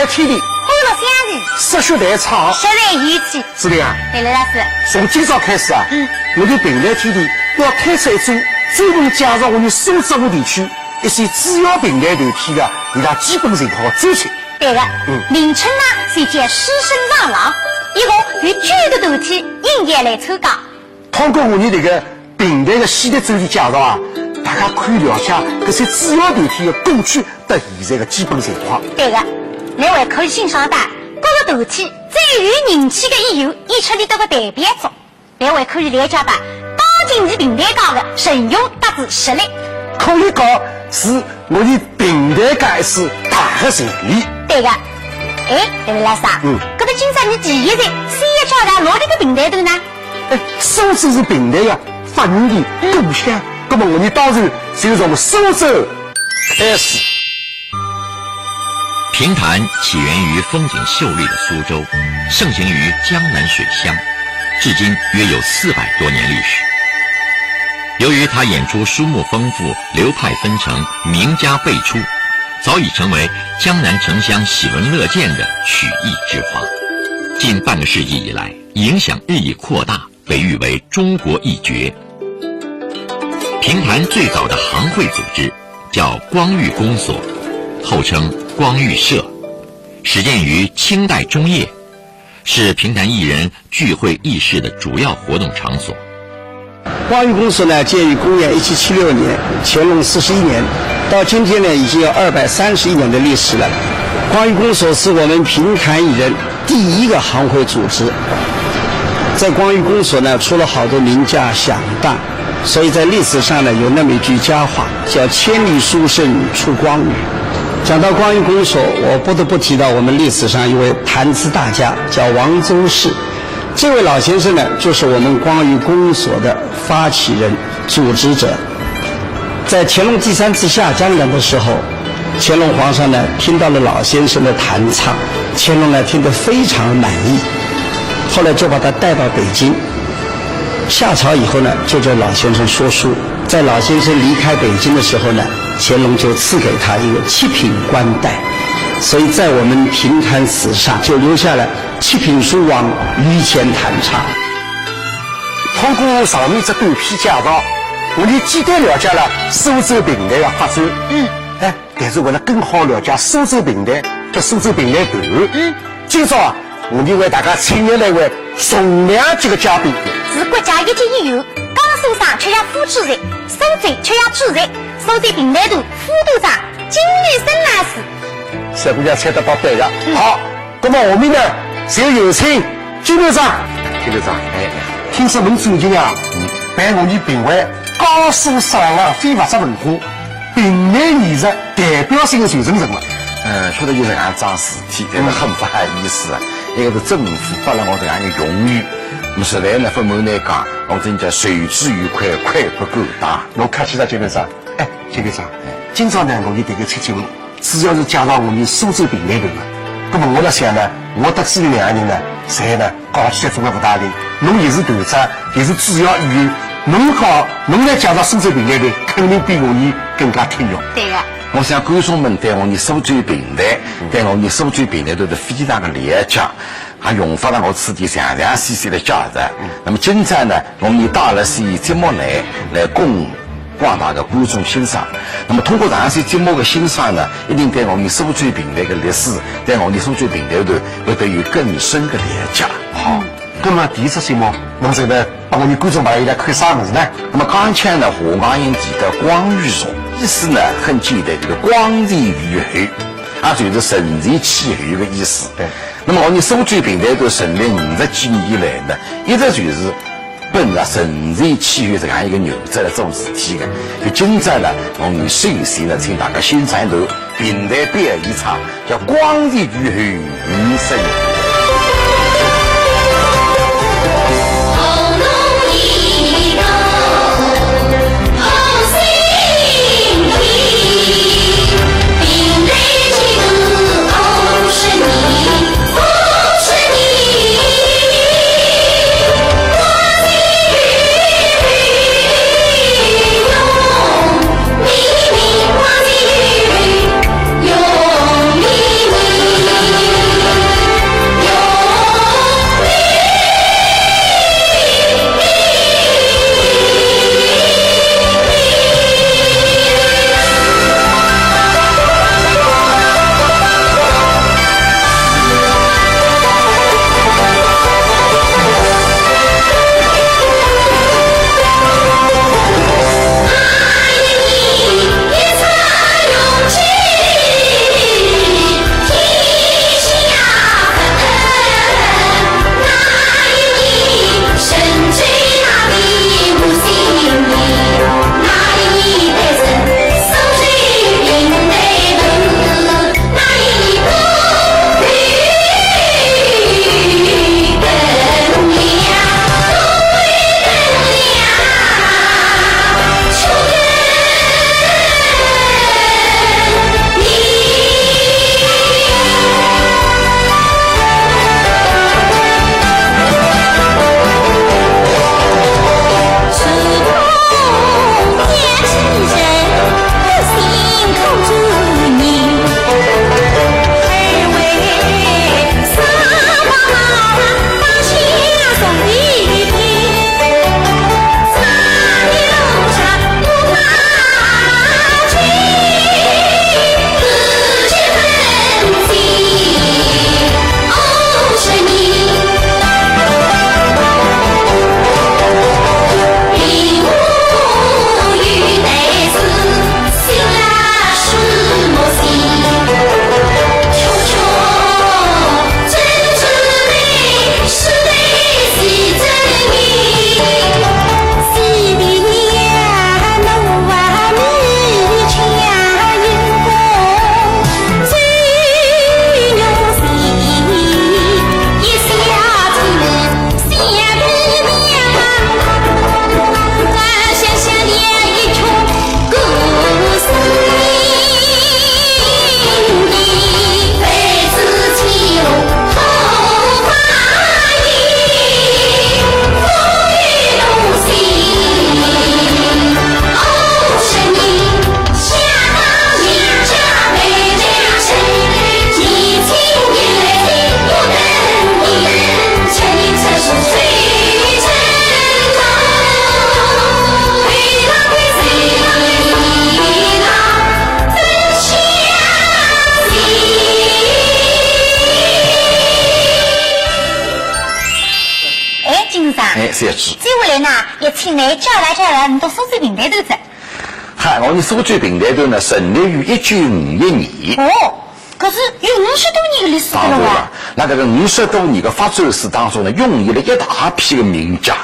天地，欢乐相遇，热血弹唱，血染义气。是的呀。对了，老师。从今朝开始啊，我的平台天地要开设一组专门介绍我们苏州河地区一些主要平台团体的伊拉基本情况专辑。对了，名称呢是叫师生上郎，一共有9个团体应届来参加。通过我们这个平台的系列专辑介绍啊，大家可以了解这些主要团体的过去和现在的基本情况。对的。两位可以欣赏到各个团体最有人气的演员演出里头的代表作，两位可以了解到当今的平台界的神勇达子实力，可以讲是我的平台界一次大的胜利。对的。哎，对了，老师啊，搿个今朝你第一站谁要叫他哪里个平台头呢？苏州是平台的发源地故乡，那么我们当然就从苏州开始。评弹起源于风景秀丽的苏州，盛行于江南水乡，至今约有400多年历史。由于他演出书目丰富，流派纷呈，名家辈出，早已成为江南城乡喜闻乐见的曲艺之花。近半个世纪以来，影响日益扩大，被誉为中国一绝。评弹最早的行会组织叫光裕公所，后称光裕社，始建于清代中叶，是评弹艺人聚会议事的主要活动场所。光裕公所呢，建于公元1776年，乾隆41年，到今天呢，已经有231年的历史了。光裕公所是我们评弹艺人第一个行会组织。在光裕公所呢，出了好多名家响当，所以在历史上呢，有那么一句佳话，叫千里书生出光裕。讲到光裕公所，我不得不提到我们历史上一位弹词大家，叫王周氏。这位老先生呢，就是我们光裕公所的发起人、组织者。在乾隆第3次下江南的时候，乾隆皇上呢听到了老先生的弹唱，乾隆呢听得非常满意，后来就把他带到北京。下朝以后呢，就叫老先生说书。在老先生离开北京的时候呢，乾隆就赐给他一个7品官带，所以在我们评弹史上就留下了7品书王于谦弹唱。通过上面这短篇介绍，我们简单了解了苏州评弹的发展。但是为了更好了解苏州评弹和苏州评弹团，今朝啊，我们为大家请来了一位重量级的嘉宾，是国家一级演员，江苏省曲艺副主任，苏州曲艺主任，苏州评弹团副团长金玉生老师。小姑娘猜得到对的。好，那么我们呢，就有请金团长。金团长，听说您最近啊，办我们评为江苏省的非物质文化评弹艺术代表性的传承人了。晓得有这样桩事体，但是很不好意思啊。一个是政府拨了我这样一个荣誉，那么实在呢，分门来讲，我真叫受之愉快，快不够大。侬客气了，金团长。金团长，今朝呢，我们这个节目主要是介绍我们苏州评弹团的。那么我在想呢，我和朱两个人呢，侪呢搞起来做个不大灵。侬也是团长，也是主要演员，侬来介绍苏州评弹团，肯定比我们更加听用。对的。我想观众们对我们苏州评弹，对我们苏州评弹团的非常的了解，还用发了我自己详详细细的介绍。那么今朝呢，我们带了些节目来供广大的观众欣赏。那么通过这样些节目的欣赏呢，一定对我们苏州评弹的历史，对我们苏州评弹团会得有更深的了解。好，那么第一次节目，侬这个帮我们观众朋友来看啥物事呢？那么刚才呢，华阳人提的光与热，意思呢很简单，这个光然雨后，就是神然气候的意思。对。那么我们苏州平台都成立50几年以来呢，一直就是奔着神然气候这样一个原则来做事体的。就今朝呢，我们首先呢，请大家欣赏一段平台表演唱，叫《光然雨后雨声》。接下来呢，也请你叫来你到苏州平台头子。嗨，我们苏州平台头呢，成立于1951年。哦，可是有50多年的历史了哇。那这个50多年的发展史当中呢，涌现了一大批的名家。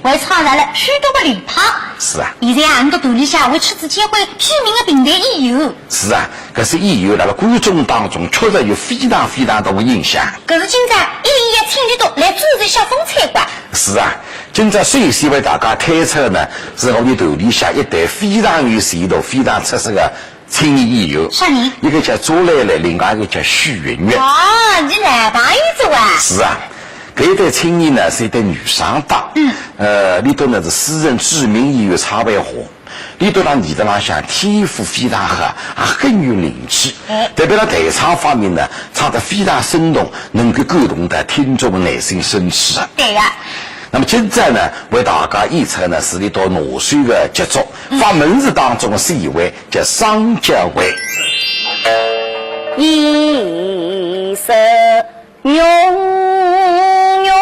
还创造了许多个流派。是啊。现在俺们大理下为妻子结婚著名的平台演员。是啊，可是演员那个观众当中确实有非常非常大的影响。可是今朝一定要请你到来主持小风采吧。是啊，今朝首先为大家推出呢，是我们大理下一代非常有前途、非常出色的青年演员。啥人？一个叫朱蕾蕾，另外一个叫许媛媛。你男朋友子哇？是啊。这一对青年呢是一对女上档，里头呢是诗人知名演员曹维华，里头呢演得浪向天赋非常好，也很有灵气。特别在台唱方面呢，唱得非常生动，能够感动到听众的内心深处。对呀。那么今朝呢，为大家演出呢是一道拿手的杰作，发门字当中的是一位叫商家伟。一生永永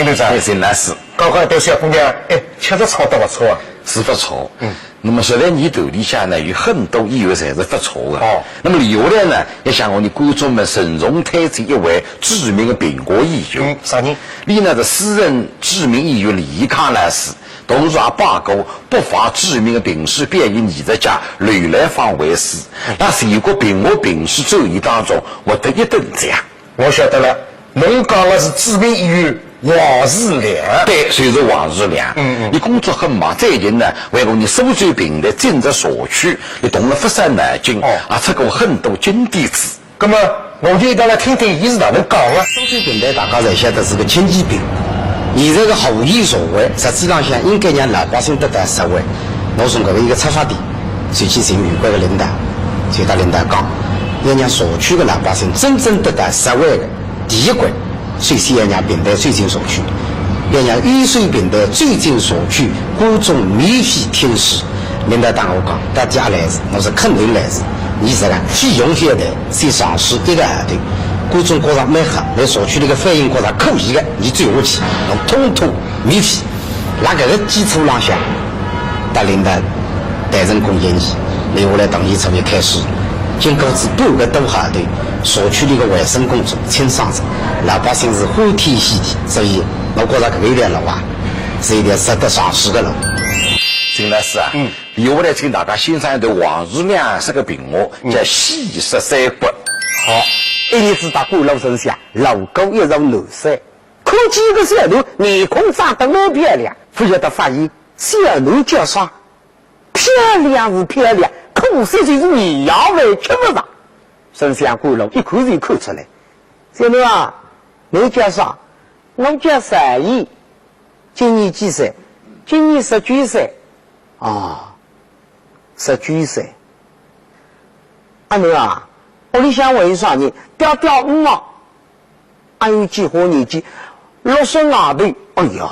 金队长，对，沈老师，刚刚对小姑娘，确实吵得不错啊，是不错。那么实在你头里下呢，有很多议员侪是不错的。那么留下来呢，也向我们观众们慎重推荐一位知名的苹果议员。啥人？你呢是私人知名议员李康老师，同时也罢过不乏知名的评书表演艺术家雷来芳为师。那全国苹果评书周艺当中获得1等奖。我晓得了，侬讲的是知名议员王世良。对，就是王世良。你工作很忙，最近呢为我们收集平台建设所需，你动了不少脑筋，出过很多经典词。那么我就一道来听听伊是哪能讲啊。收集平台大家侪晓得是个经济病，现在个后现社会实际上想应该让老百姓得到实惠。我从搿个一个出发点，就去寻有关的领导，就跟领导讲，要让社区的老百姓真正得到实惠的。第一关，首先要让平台最近社区，要让雨水平台最近社区观众免费听书。领导当我讲，大家来时，我是肯定来时。你这个费用现在先上市一个号头，观众觉着蛮好，在社区那个反应觉着可以的，你最下去，侬统统免费。那搿个基础浪向，带领导带成功演绎，留下来等于从一开始，经过至半个多号头，社区里的卫生工作、清扫者，老百姓是欢天喜地，所以我觉着搿个一条路啊，是一条值得上市的路。陈老师啊，由我来请大家欣赏一段王世良这个评话，叫《西式三国》。好，一年子打鼓楼身下，楼高一入南山，可见个小奴面孔长得蛮漂亮，不晓得发现小奴叫啥？漂亮是漂亮，可惜就是你要为吃不上。身下鼓楼一看就看出来，小奴啊，你叫啥？我叫3亿，今年几岁？今年19岁。19岁。阿奴啊，屋里向为啥人吊5啊？还有几何年纪？60外头。哎呀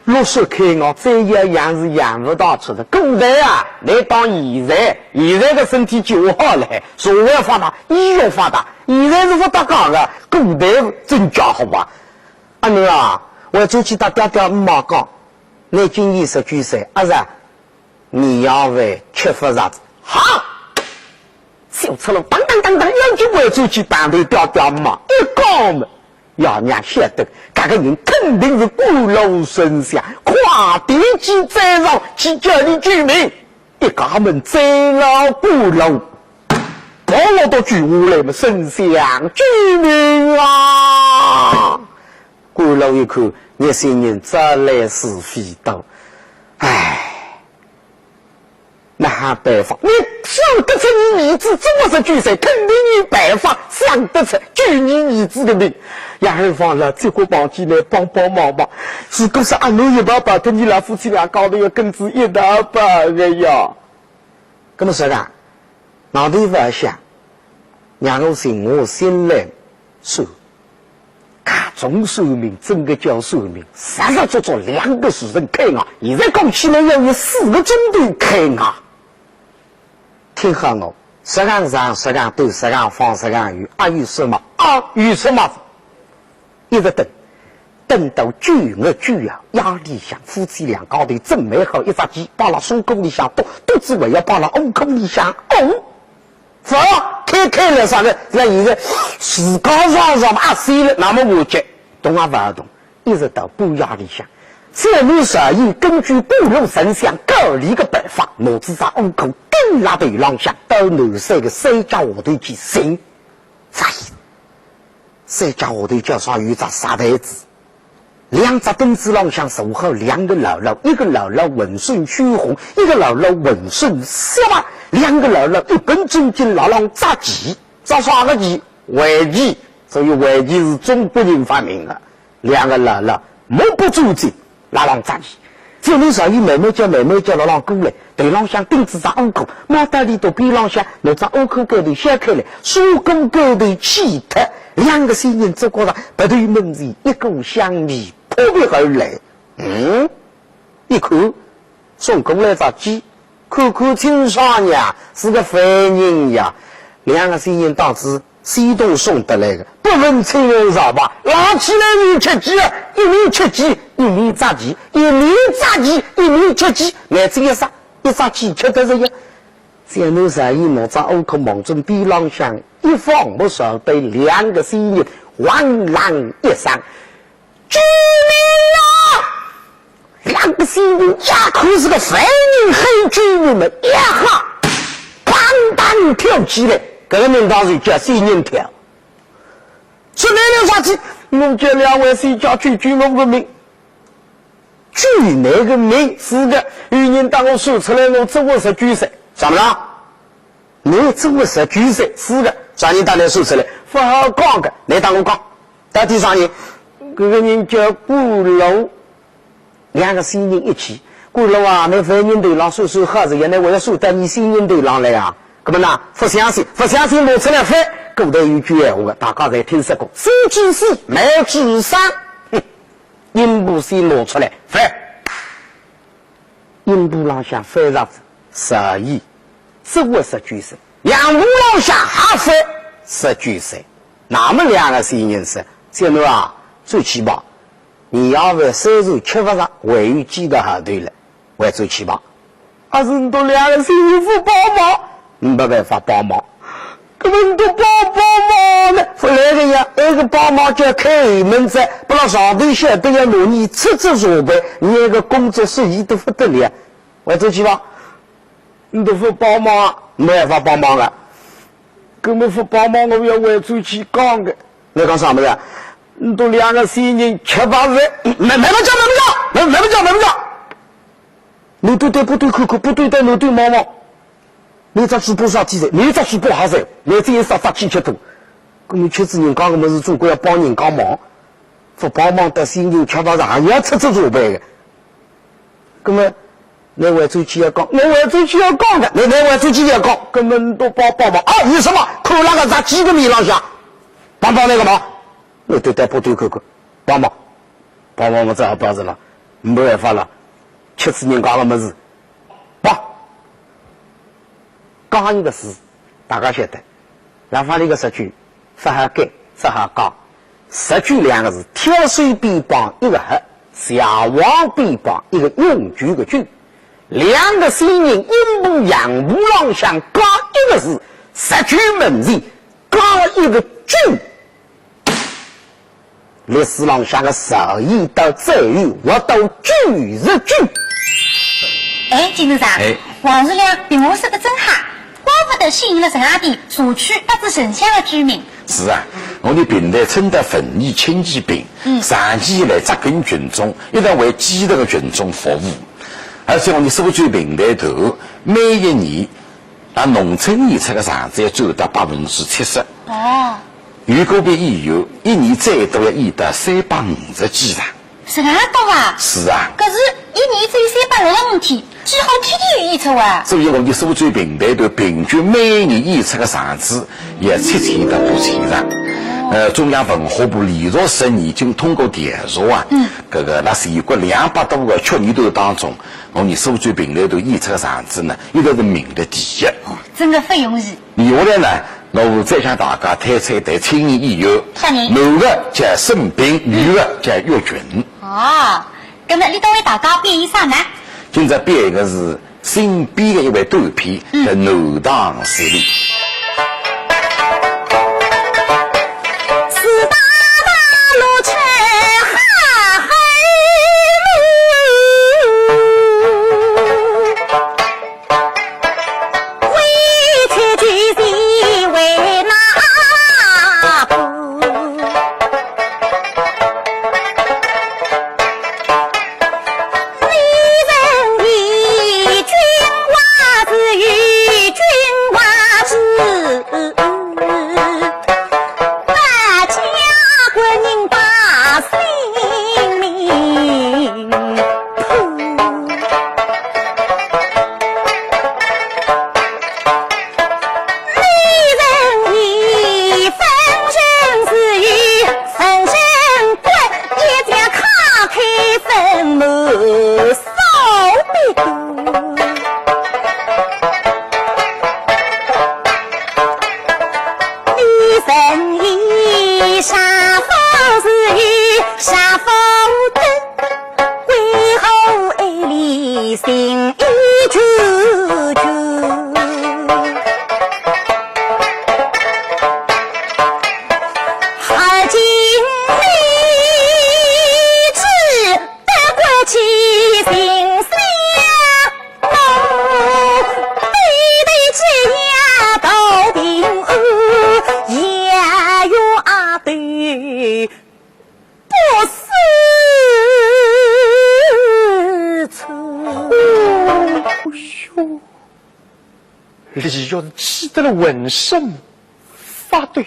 ，60开我再要养是养不到出的。古代啊，来当现在的身体就好了，社会发达，医学发达，现在是不得讲的，古代真家好吧？阿奴啊，我就去打吊5啊讲，你今年19岁，阿是你要为吃不上好。小出了当当当当，要去为出去办的吊嘛，一讲嘛，要让晓得，这个人肯定是鼓楼神像，跨地级再上去叫你居民，一家门再老鼓楼，把我都举下来嘛，神像居民啊！鼓楼一看，热心人这来是非道，唉。那还办法？你想得出你儿子这么19岁，肯定有办法想得出救你儿子的命。杨二房了，这个帮进来帮忙吧。如果是俺侬一把把跟你俩夫妻俩搞得要根子一大把个呀。那么说的，脑袋不想，让我心我心来说，卡中寿命，整个叫寿命，实实做做2个时辰开牙，现在讲起来要有4个钟头开牙。听好我，10杠上10杠斗10杠方10杠鱼，还有什么有什么？一直等到9月9啊，压力向夫妻俩搞得真美好，一只鸡把了手工里向肚子还要把了胃口里向走开了啥的，那现在自高上嘛谁了？那么我觉动啊不动，一直到半夜里向。这路上以根据鼓楼神像各里个办法，脑子在屋口更拉对浪向到南山的3家下头去寻啥意思？3家下头叫啥？有只沙台子，2只凳子浪向坐好2个姥姥，一个姥姥温顺虚红，一个姥姥温顺失望，2个姥姥一本正经老浪扎旗，扎啥个旗？围棋，所以围棋是中国人发明的。2个姥姥目不转睛。拉浪扎起，这路上有妹妹叫老浪过来，对浪向钉子在屋口，马达里头边浪向那只屋口高头掀开来，手工高头气脱，2个新人走过来，不对门前一股香味扑鼻而来。一看送过来只鸡，看清爽呀，是个凡人呀。2个新人当时西东送得来的，不分青红皂白，拿起来你吃鸡，一面吃鸡，一面炸鸡，一面炸鸡，一面吃鸡，来这一杀一杀鸡吃的这个，现在生意弄在欧克蒙中比朗向，一方不少对两个新人万狼一伤，救命啊！两个新人呀，可是个非人黑居民们呀哈，单单跳起来。革命党是叫新人跳，是哪个啥子？我叫两位谁叫去举我个名？举那个名是个有人当我说出来，我怎么是举谁？怎么了？你怎么是举谁？是个，啥人当来说出来？不好讲的，你当我讲。到第三人，这个人叫顾楼，两个新人一起。顾楼啊，那非人队长说说好子，原来我要说带你新人队长来啊。那么呢，不相信拿出来翻，古代有句闲话，大家在听说过，生之死，没智商，阴部先拿出来翻，阴部上下翻上12亿，19岁，阳部上下还翻19岁，那么两个新人是，现在啊，最起码你要为收入缺乏上，位于几个号头了，为最起码，还是你都两个新人不帮忙。没办法帮忙，根本都帮忙呢。后来个呀，那个帮忙叫开门子，不让上头晓得要努力吃做呗。你那个工作是一都不得了，我这去吧，你都不帮忙啊，没办法帮忙了，根本不帮忙，我要为出去讲的。你讲啥么子？你都两个新人7、8岁，没不叫，你对对不对口口，不对对你对毛毛。你这主播啥几岁？你这主播还岁？你这一杀杀7、7多，我们确实人讲我们是中国要帮人帮忙，不帮忙的新人吃到啥也要吃做白的。那么，那我最起要讲，那我最起要讲的，那我最起要讲，根本都帮忙啊！你什么？扣那个啥几个米上下，帮那个忙，我对待不对口口，帮忙我只好包子了，没办法了，确实人讲了么事，帮。讲一个事，大家晓得，南方的一个10句，说好改，说好讲，10句2个字，挑水边帮一个合，下王边帮一个用句个句，两个新人阴部阳部浪向讲一个字，10句文字讲一个句，历史浪向个12亿到在于我都句日句。哎，金头长，王日亮比我是个真哈。怪不得吸引了城下的社区8至城乡的居民。是啊，我的平台称得文艺轻骑兵，长期以来扎根群众，一直为基层的群众服务。而且我的社区平台头每一年农村演出的场子要做到70%。哦。有个别演员一年最多要演到350几场。是那多啊？是啊。可是一年只有365天。几乎天天有演出啊！所以我们的社区平台头平均每年演出的场次也7000到8000场。中央文化部连续10年已经通过调查啊，那全国200多个曲艺团当中，我们社区平台头演出的场次呢，一直是名列第一。真的不容易。接下来呢，我再向大家推出一对青年演员，男的叫沈冰，女的叫岳群。哦，那么你都为大家表演啥呢？今朝编一个是新编的一位短片，叫《南塘十里》。四大路车哈黑路，为妻举席为那步。君娃子与君娃子。人意杀夫是杀夫的，为何爱里心意处处？好今你只得过其心思呀，对对之呀到平安，也有阿对不是错。李要是记得了文圣发对，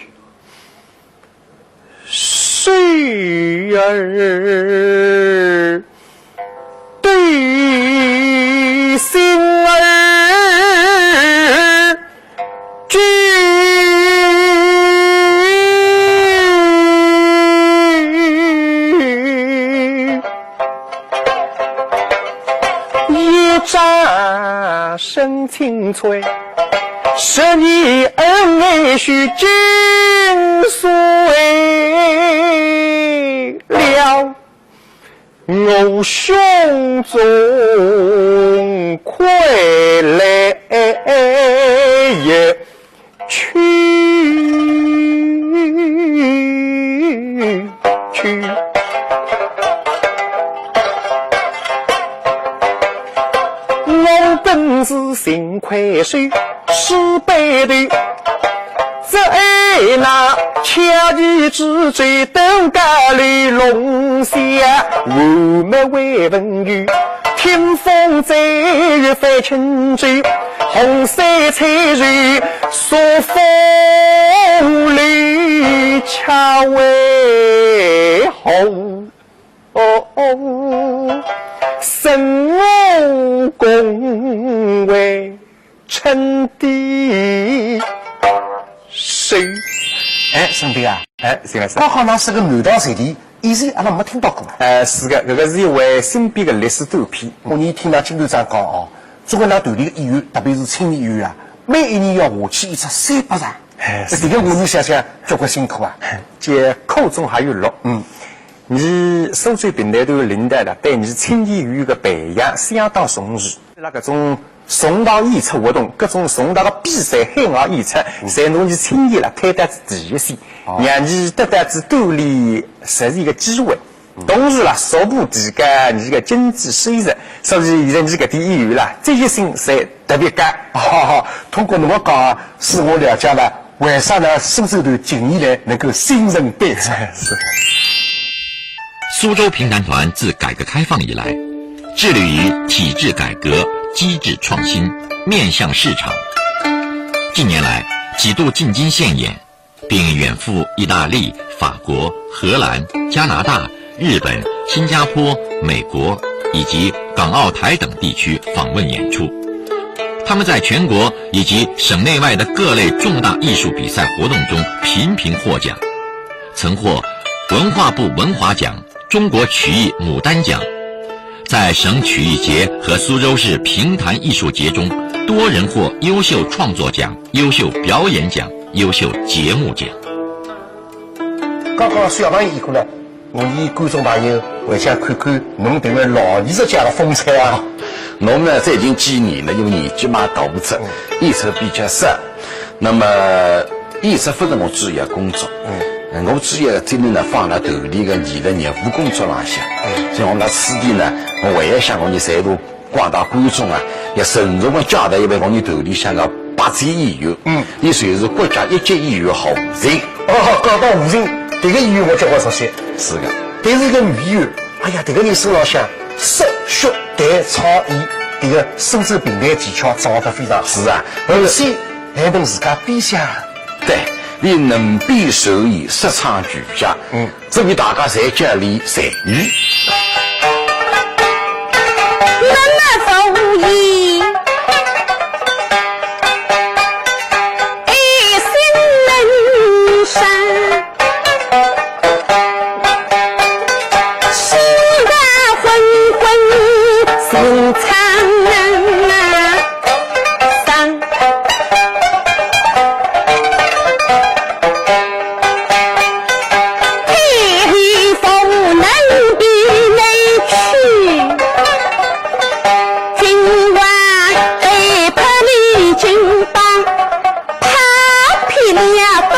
谁儿对心儿居，一乍生青翠，十你恩爱须尽碎了，我胸中快来也去。我本是心快水，是背的这爱那恰义之罪，等家里龙虾我们为文语，天风在日翻青追，红色彩蕊说风里恰为红生我恭维称帝谁？哎，兄弟啊，哎，行了，刚好那是个南道随地，以前阿拉没听到过。是的，这个是一位新编的历史短片。我你听到金团长讲哦，中国那团里的医院，特别是青年医院啊，每一年要下去一只300场。这个我你想想，交关辛苦啊。这苦中还有乐。你苏州平台团领导的对你青年医院的培养相当重视。那个种重大演出活动，各种重大的比赛、海外演出，侪侬你青年了推担子第一线，让你得到子锻炼实习的机会。同时啦，逐步提高你的经济收入，所以现在你搿点医院啦，这些性侪特别高。通过侬个讲，使我了解了为啥呢？苏州团近年来能够新陈代谢。是。苏州评弹团自改革开放以来，致力于体制改革、机制创新，面向市场。近年来几度进京献演，并远赴意大利、法国、荷兰、加拿大、日本、新加坡、美国以及港澳台等地区访问演出。他们在全国以及省内外的各类重大艺术比赛活动中频频获奖，曾获文化部文华奖、中国曲艺牡丹奖，在省曲艺节和苏州市评弹艺术节中，多人获优秀创作奖、优秀表演奖、优秀节目奖。刚刚小朋友演过了，我以观众朋友回想看看侬这位老艺术家的风采啊。侬呢，最近几年了，因为年纪嘛大只，演出比较少。那么演出不是我主要工作。我主要的精力呢放在团里的艺术业务工作上向。所以我们此地呢，我还要向我们在座广大观众啊，要慎重的交代一位我们团里向的8级演员。你算是国家1级演员候选。讲到胡人，这个演员我叫我熟悉。是的。但是一个女演员，哎呀，这个人手浪向色血带草艺，这个苏州评弹技巧掌握得非常好。是啊，而且还能自家编写。对。你能编手艺，色唱俱佳。这比大家侪家里才艺。那么风衣，一心人生，心肝昏昏，心苍人啊，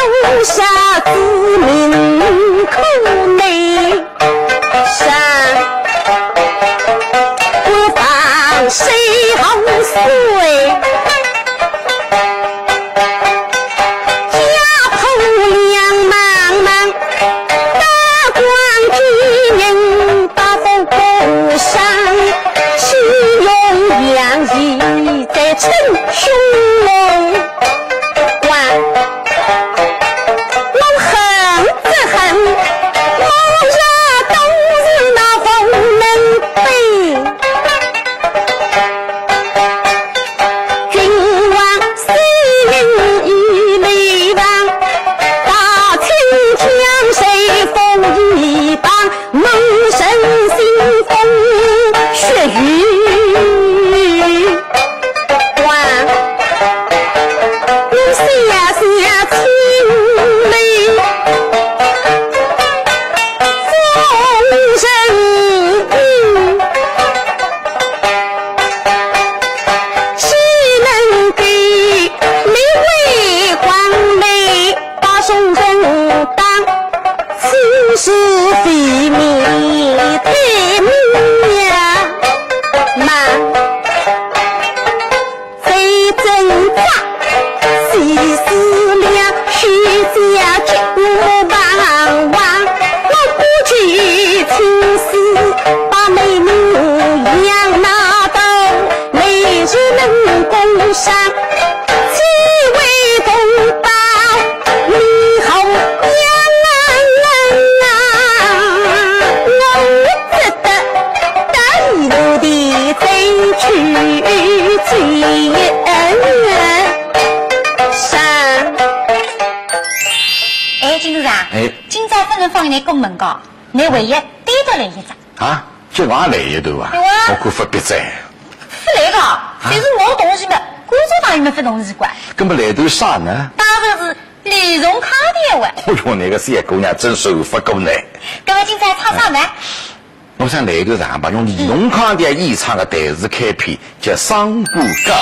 留下子民苦内生，不放谁后岁，家头两茫茫，大官之人把风口上，气用洋溢在逞凶龙。你唯一逮到来一只啊，就我来一头啊！我可不必在。不来个，谁是我同事们？工作党有没有发动机关？根本来头啥呢？当然是李荣康的哇！哎呦，那个小姑娘真手法过来。各位精彩唱啥呢？我想来头上吧，用李荣康的演唱的台词开篇，叫《桑古歌》。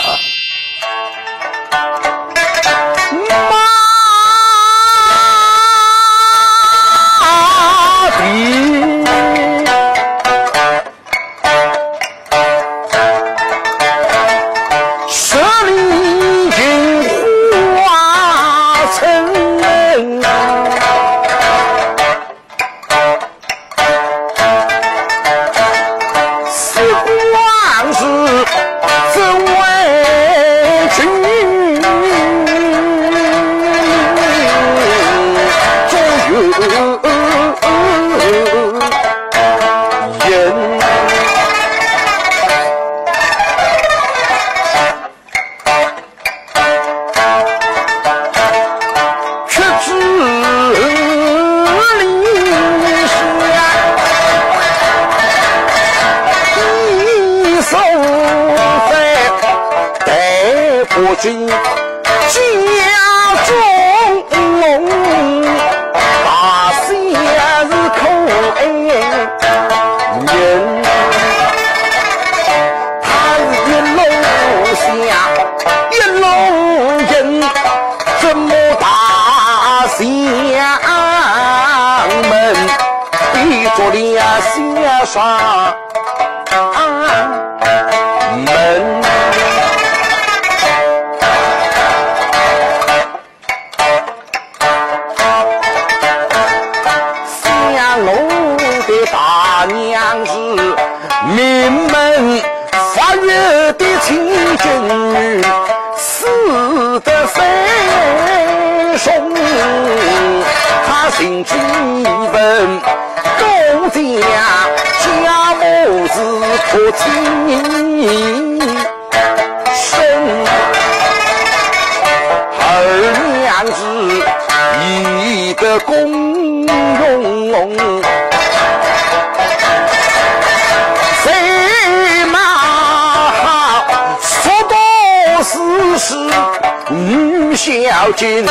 小金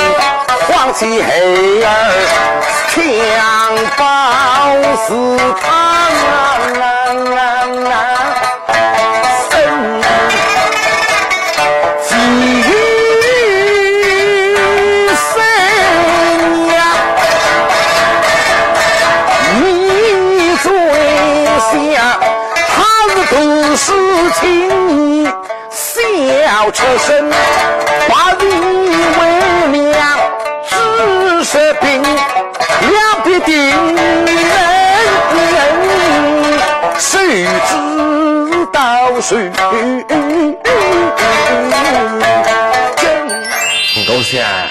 黄旗黑儿强暴死他生几岁身，把你为娘只是病，两必定人，谁知道谁？我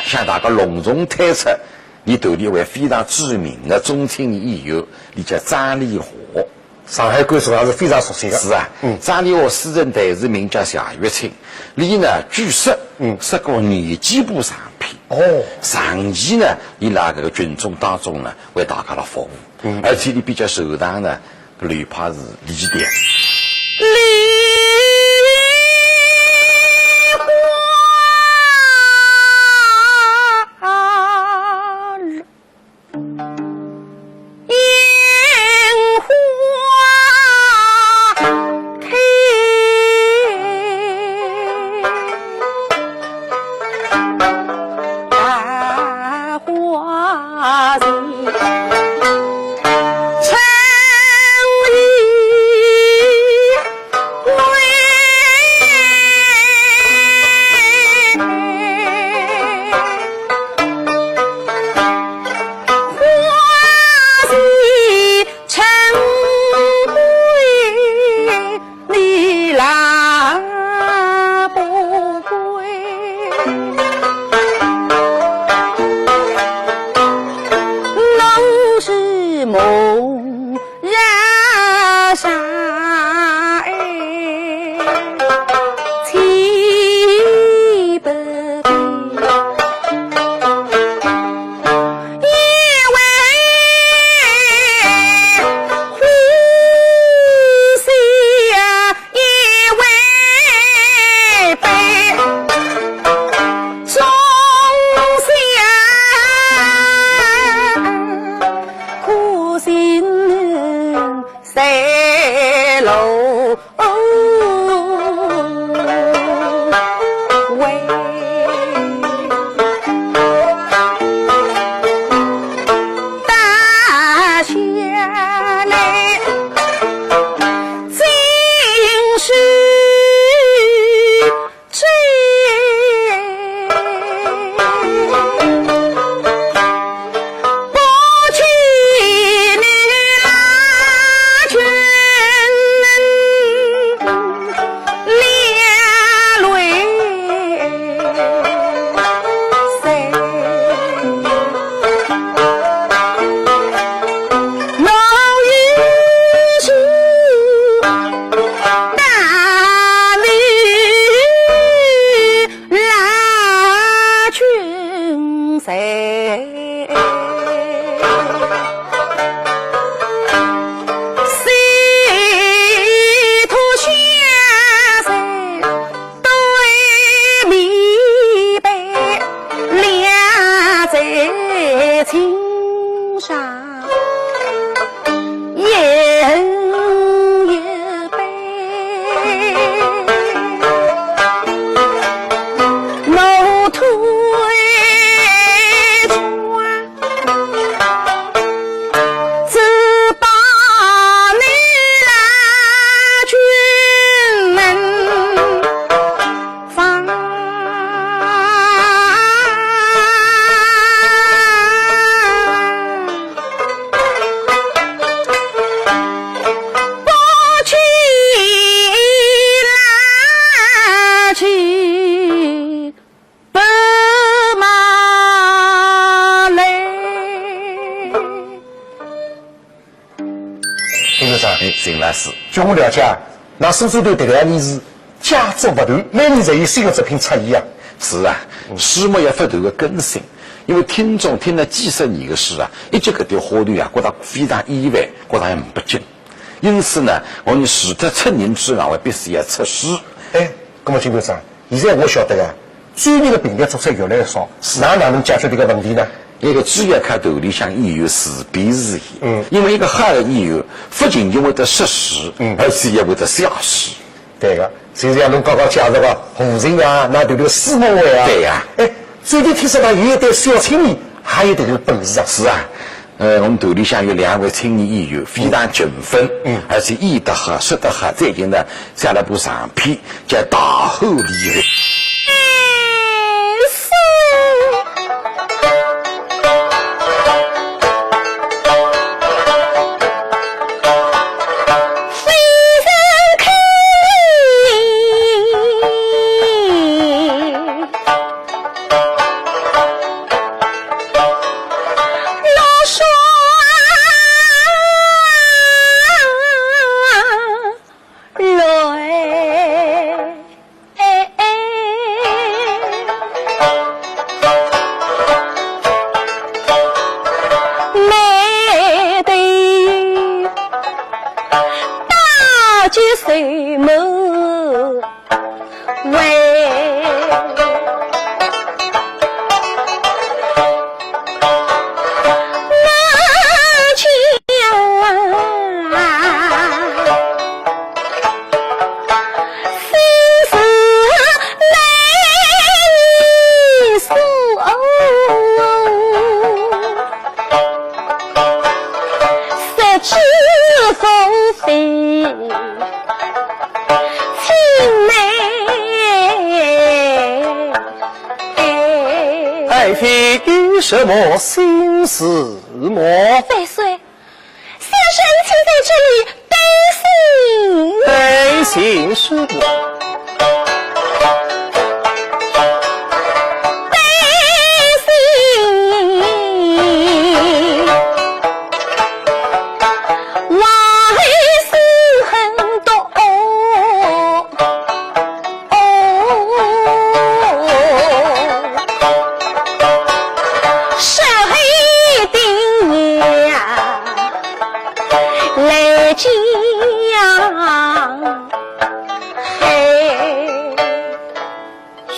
向大家隆重推出，你头里位非常知名的中青年演员，你叫张丽华。上海观众还是非常熟悉的。是啊，张丽华私人代词名叫夏月清，你呢据说是个年纪部上片。长期呢，你那个群众当中呢为大家的服务，而且你比较受当的哪怕是李典。邢老师，据我了解，那苏州队这两年是佳作不断，每年侪有新的作品出现啊。是啊，书目也不断的更新，因为听众听了几十年的诗啊，一直搿条话题啊，觉得非常意外，觉得也不精。因此呢，我们除脱出人之外，我必须要出诗。那么金队长，现在我晓得啊，专业的评价作者越来越少，哪能解决这个问题呢？一个专业看头里向演员自编自演，因为一个好的演员不仅仅会得识诗，而且也会得写诗。对个，就像侬刚刚介绍个胡琴啊，那这个施梦伟啊，对呀。最近听说他有一对小青年，还有这个本事啊。是啊，我们队里向有2位青年演员，非常勤奋，而且演得好，说得好，最近呢写了部长篇叫《大后理论》。青梅。爱妃有什么心事么？万岁，先生请在这里担心。担心什么？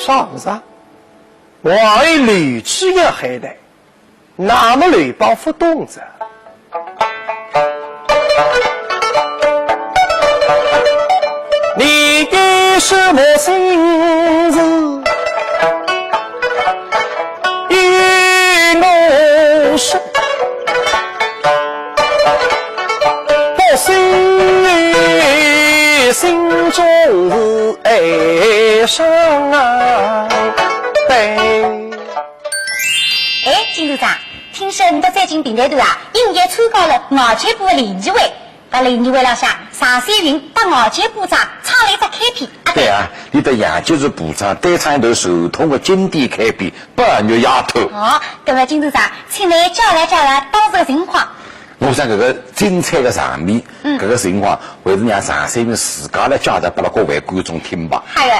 啥子啊？我爱吕雉也还得，那么吕包不懂着。你的什么心事与我说？我心中是哀伤啊！哎，金组长，听说你到最近平台头啊，应也参加了外交部的联谊会。在联谊会浪向，上山云帮外交部长唱了一只开篇。对啊，你的杨就是部长单唱一段手痛的经典开篇《半月丫头》。哦，各位金组长，请来叫来当时的情况。我想这个精彩的场面，这个情况还是让上山云自家来交代给了各位观众听吧。好的。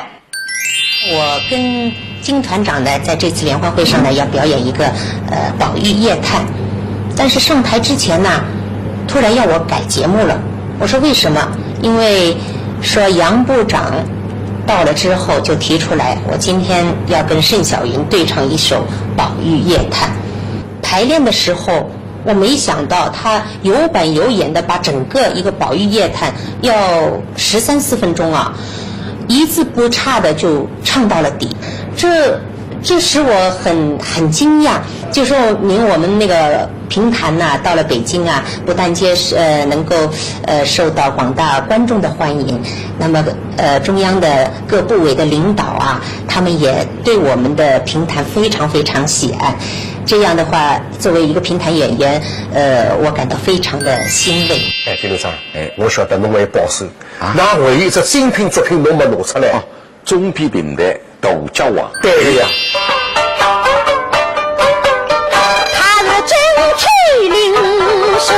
我跟金团长呢，在这次联欢会上呢，要表演一个宝玉夜探，但是上台之前呢，突然要我改节目了。我说为什么？因为说杨部长到了之后就提出来，我今天要跟盛小云对唱一首宝玉夜探。排练的时候，我没想到他有板有眼的把整个一个宝玉夜探要13、14分钟啊，一字不差的就唱到了底，这使我很惊讶。就说明我们那个评弹呐，到了北京啊，不但能够受到广大观众的欢迎，那么中央的各部委的领导啊，他们也对我们的评弹非常非常喜爱。这样的话，作为一个评弹演员，我感到非常的欣慰。哎，费队长，我晓得侬会保守，那还有一只精品作品侬没拿出来？中批平台大家王。对的呀。他的真气灵声。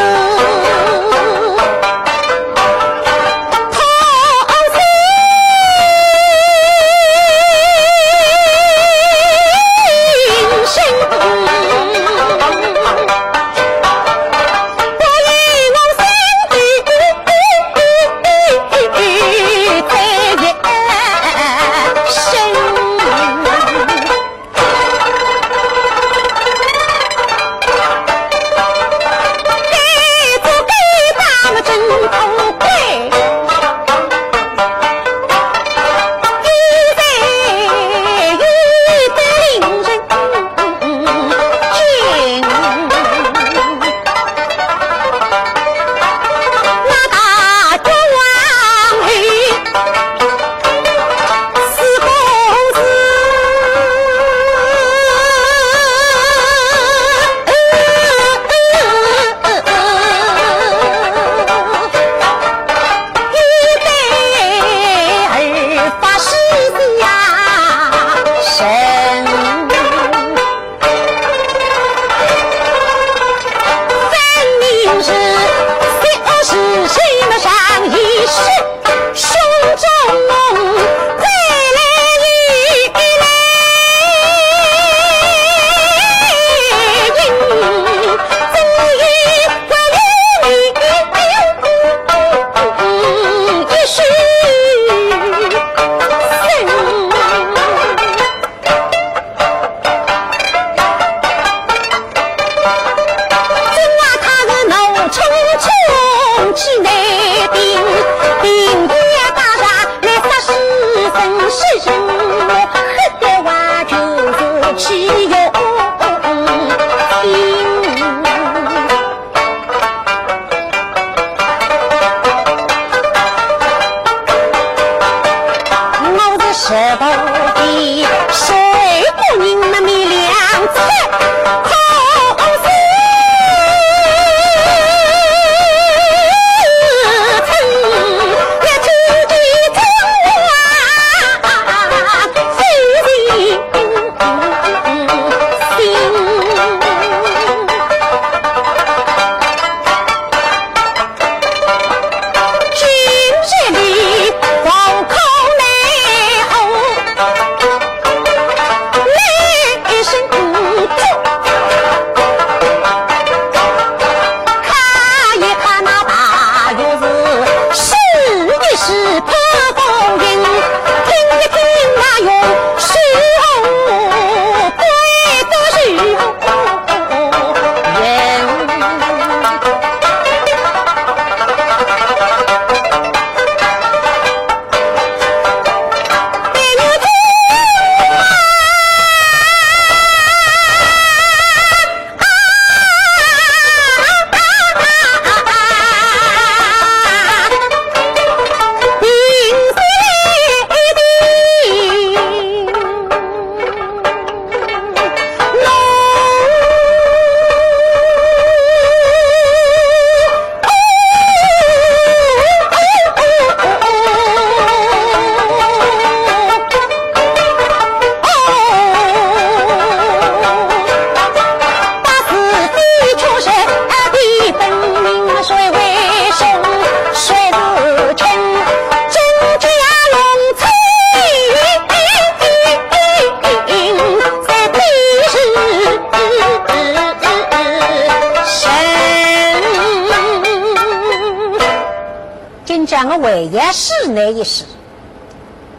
让我为也是那一事。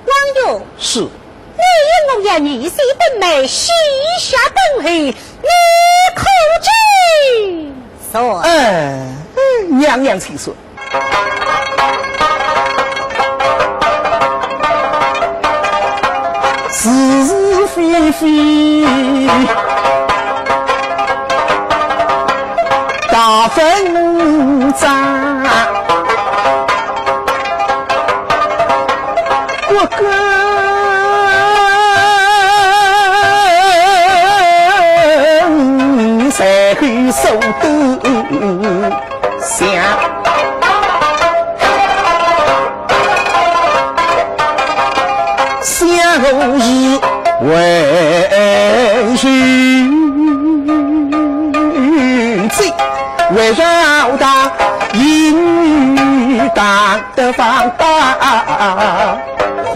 网友是，你我要你是一本美西下等候，你可知？说，娘娘请说。是是非非，大分章，我跟谁会手都想。相依为寻罪，围绕到淫欲大的放大话。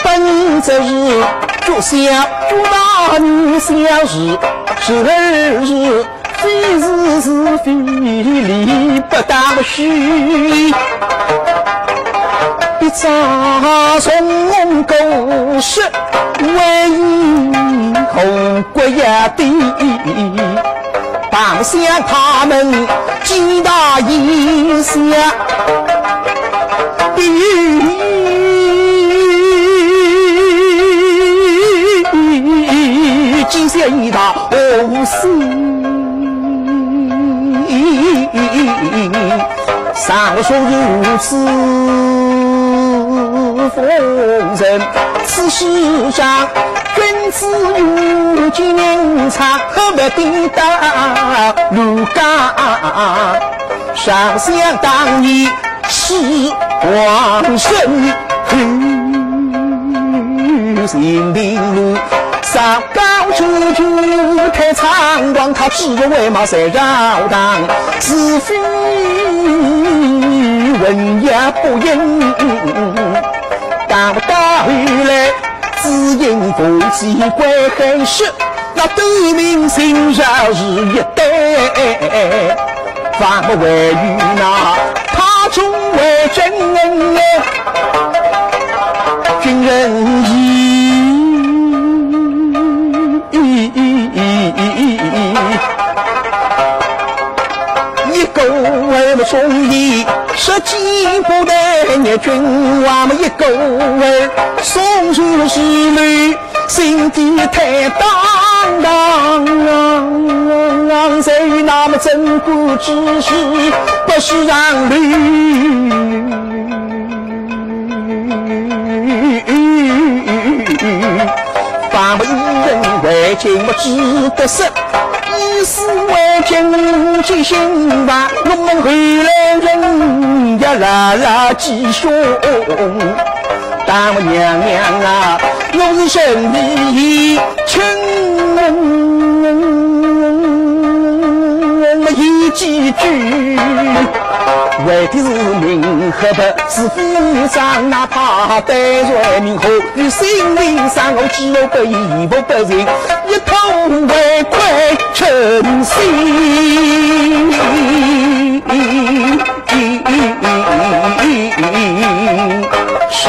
本则日做小做大女小事，是日非是是非，理不当虚。一朝从狗食，为因红国也地。当下他们击打一下，击下一道无心。上说如此风人，此世上君子有几年长，何不抵达如刚？上想当年是王生，心灵路上高处处太苍光，他只为毛谁绕荡？是非文也不应，到回来只因夫妻归恨事，那对明心绕日一代，反不为于那他终为真军人义。一个为了忠义，实际不得灭君王们一个为送出是女，心地太荡荡，谁那么珍贵之事，不是让绿。反不人为情不值得失，以死为情去心吧，我们回来人呀啦啦吉凶。但我娘娘啊，我是生理亲一几句，为的是民和不是非上，哪怕得罪民后与心灵上我只有不义不不仁，一同为愧称心。上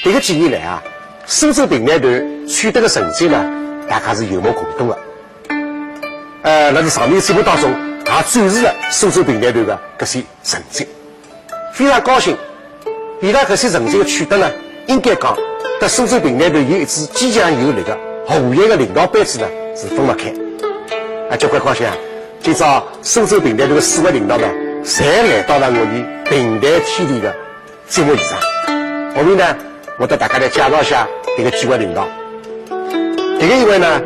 这个几年来啊，苏州平台团取得的成绩呢，大家是有目共睹的。那是上面节目当中也展示了苏州平台团的这些成绩，非常高兴。伊拉这些成绩的取得呢，应该讲跟苏州平台团有一支坚强有力的红颜的领导班子呢是分不开。交关高兴啊！今朝苏州平台团的4位领导呢，侪来到了我们平台天地的节目现场。后面呢，我给大家来介绍一下这个几位领导。第一位呢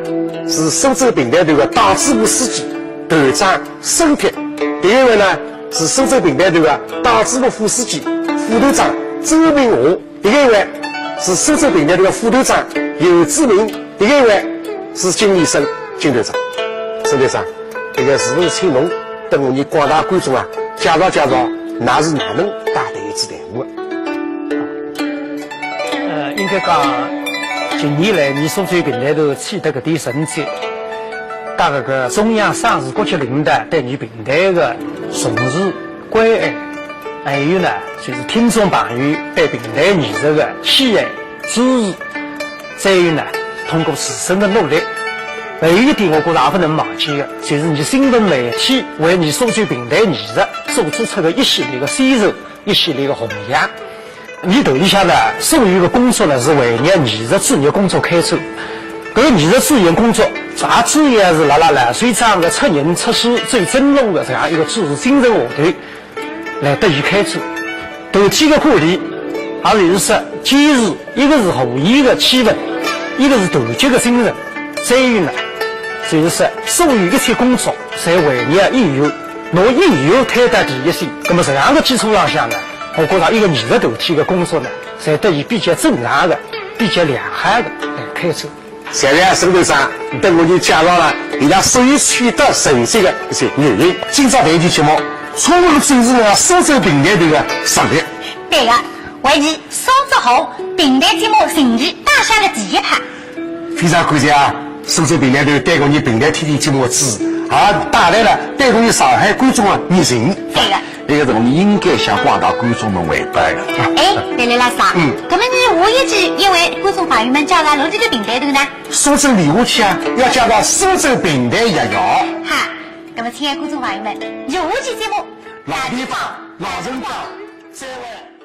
是苏州平台团的党支部书记团长孙铁，第二位呢是苏州平台团的党支部副书记副团长周明华，第一位是苏州平台团的副团长游志明，第二位是金医生金团长。孙团长，这个是不是请侬跟我们广大观众啊介绍介绍那是哪能带队子队伍？应该讲，近年来你所在平台头取得搿点成绩，大搿个中央省市各级领导对你平台的重视关爱，还有呢就是听众朋友对平台艺术的喜爱支持，再有呢通过自身的努力。还有一点我觉得也不能忘记的，就是你新闻媒体为你所在平台艺术所做出的一系列的宣传，一系列的弘扬。你头里向呢，所有的工作呢是为让艺术专业工作开展。搿个艺术专业工作，也主要是辣烂水厂的出人出事最真龙的这样一个知识精神下头来得以开展。头几个课题，也就是说坚持一个是互益的气氛，一个是团结的精神，再有呢，就是说所有一切工作侪为让应有，拿应有推到第一线。那么这样的基础上向呢，我觉得一个艺术团体的工作呢，才得以比较正常的、比较良好的来开展。现在沈队长对我就介绍了伊拉所有取得成绩的一些原因。今朝这一期节目，充分展示了苏州平台队的实力。对的，为其苏州号平台节目成绩打下了第一拍。非常感谢啊，苏州平台队对我们平台天天节目的支持，也带来了对我们上海观众的热情。对的。这个是我们应该向广大观众们汇报的。哎，对了，老师啊，那么你下一期要为观众朋友们介绍哪几个平台头呢？苏州理化区啊，要介绍苏州平台1号。哈，那么亲爱的观众朋友们，下期节目老地方、老人帮，再会。